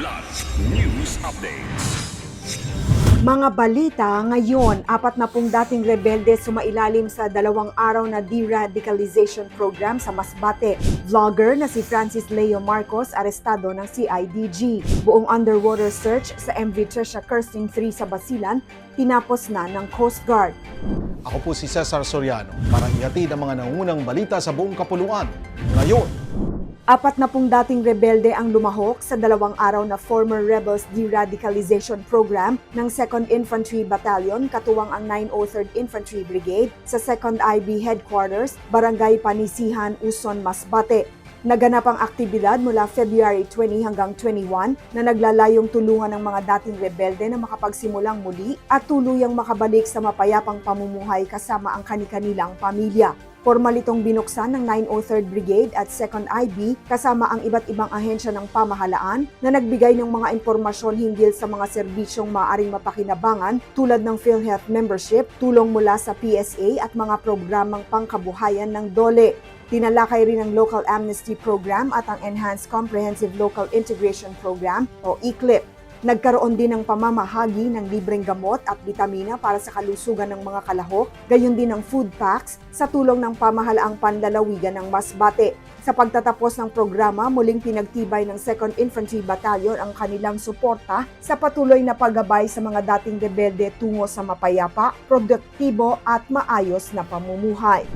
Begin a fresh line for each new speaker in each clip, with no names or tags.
Kidlat News Updates.
Mga balita ngayon, 40 dating rebelde sumailalim sa 2 araw na de-radicalization program sa Masbate. Vlogger na si Francis Leo Marcos arestado ng CIDG. Buong underwater search sa MV Trisha Kirsting 3 sa Basilan, tinapos na ng Coast Guard.
Ako po si Cesar Soriano para ihatid ang mga nangungunang balita sa buong kapuluan. Ngayon,
40 dating rebelde ang lumahok sa 2 araw na Former Rebels De-Radicalization Program ng 2nd Infantry Battalion katuwang ang 903rd Infantry Brigade sa 2nd IB Headquarters, Barangay Panisihan, Uson, Masbate. Naganap ang aktibidad mula February 20 hanggang 21 na naglalayong tulungan ng mga dating rebelde na makapagsimulang muli at tuluyang makabalik sa mapayapang pamumuhay kasama ang kani-kanilang pamilya. Formal itong binuksan ng 903rd Brigade at 2nd IB kasama ang iba't ibang ahensya ng pamahalaan na nagbigay ng mga impormasyon hinggil sa mga serbisyong maaaring mapakinabangan tulad ng PhilHealth membership, tulong mula sa PSA at mga programang pangkabuhayan ng DOLE. Tinalakay rin ang Local Amnesty Program at ang Enhanced Comprehensive Local Integration Program o ECLIP. Nagkaroon din ng pamamahagi ng libreng gamot at bitamina para sa kalusugan ng mga kalahok, gayon din ng food packs sa tulong ng pamahalaang panlalawigan ng Masbate. Sa pagtatapos ng programa, muling pinagtibay ng 2nd Infantry Battalion ang kanilang suporta sa patuloy na paggabay sa mga dating rebelde tungo sa mapayapa, produktibo at maayos na pamumuhay.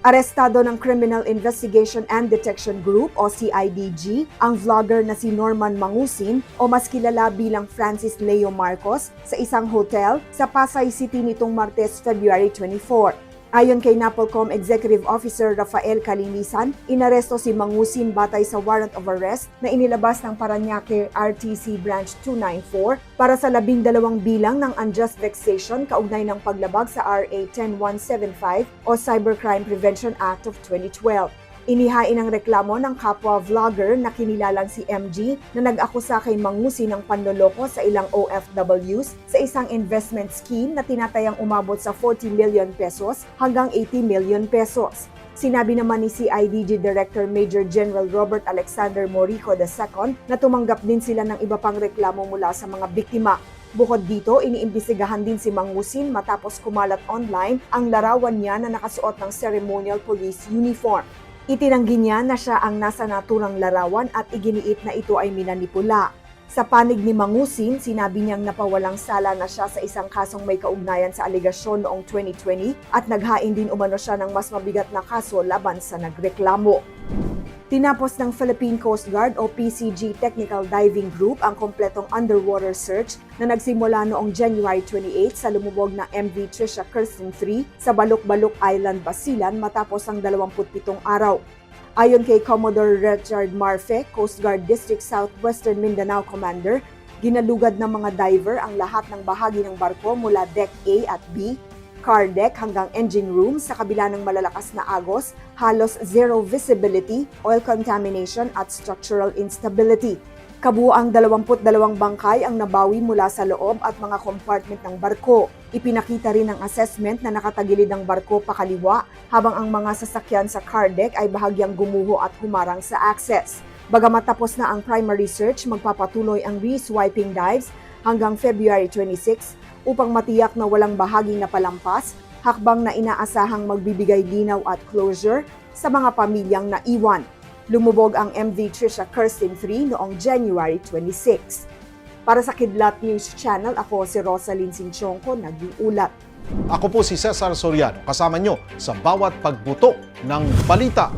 Arestado ng Criminal Investigation and Detection Group o CIDG ang vlogger na si Norman Mangusin o mas kilala bilang Francis Leo Marcos sa isang hotel sa Pasay City nitong Martes, February 24. Ayon kay NAPOLCOM Executive Officer Rafael Calinisan, inaresto si Mangusin batay sa warrant of arrest na inilabas ng Parañaque RTC Branch 294 para sa 12 bilang ng unjust vexation kaugnay ng paglabag sa RA 10175 o Cybercrime Prevention Act of 2012. Inihain ang reklamo ng kapwa vlogger na kinilalang si MG na nag-akusa kay Mangusin ng panloloko sa ilang OFWs sa isang investment scheme na tinatayang umabot sa 40 million pesos hanggang 80 million pesos. Sinabi naman ni CIDG Director Major General Robert Alexander Morico II na tumanggap din sila ng iba pang reklamo mula sa mga biktima. Bukod dito, iniimbestigahan din si Mangusin matapos kumalat online ang larawan niya na nakasuot ng ceremonial police uniform. Itinanggi niya na siya ang nasa naturang larawan at iginiit na ito ay minanipula. Sa panig ni Mangusin, sinabi niyang napawalang sala na siya sa isang kasong may kaugnayan sa alegasyon noong 2020 at naghain din umano siya ng mas mabigat na kaso laban sa nagreklamo. Tinapos ng Philippine Coast Guard o PCG Technical Diving Group ang kompletong underwater search na nagsimula noong January 28 sa lumubog na MV Trisha Kirsting 3 sa Balok-Balok Island, Basilan matapos ang 27 araw. Ayon kay Commodore Richard Marfe, Coast Guard District Southwestern Mindanao Commander, ginalugad ng mga diver ang lahat ng bahagi ng barko mula Deck A at B, car deck hanggang engine room sa kabila ng malalakas na agos, halos zero visibility, oil contamination at structural instability. Kabuuang 22 bangkay ang nabawi mula sa loob at mga compartment ng barko. Ipinakita rin ang assessment na nakatagilid ang barko pakaliwa habang ang mga sasakyan sa car deck ay bahagyang gumuho at humarang sa access. Bagamat tapos na ang primary search, magpapatuloy ang re-swiping dives hanggang February 26 upang matiyak na walang bahaging napalampas, hakbang na inaasahang magbibigay linaw at closure sa mga pamilyang naiwan. Lumubog ang MV Trisha Kirsting 3 noong January 26. Para sa Kidlat News Channel, ako si Rosalyn Sinchonco, nag-uulat.
ako po si Cesar Soriano, kasama nyo sa bawat pagbuto ng balita.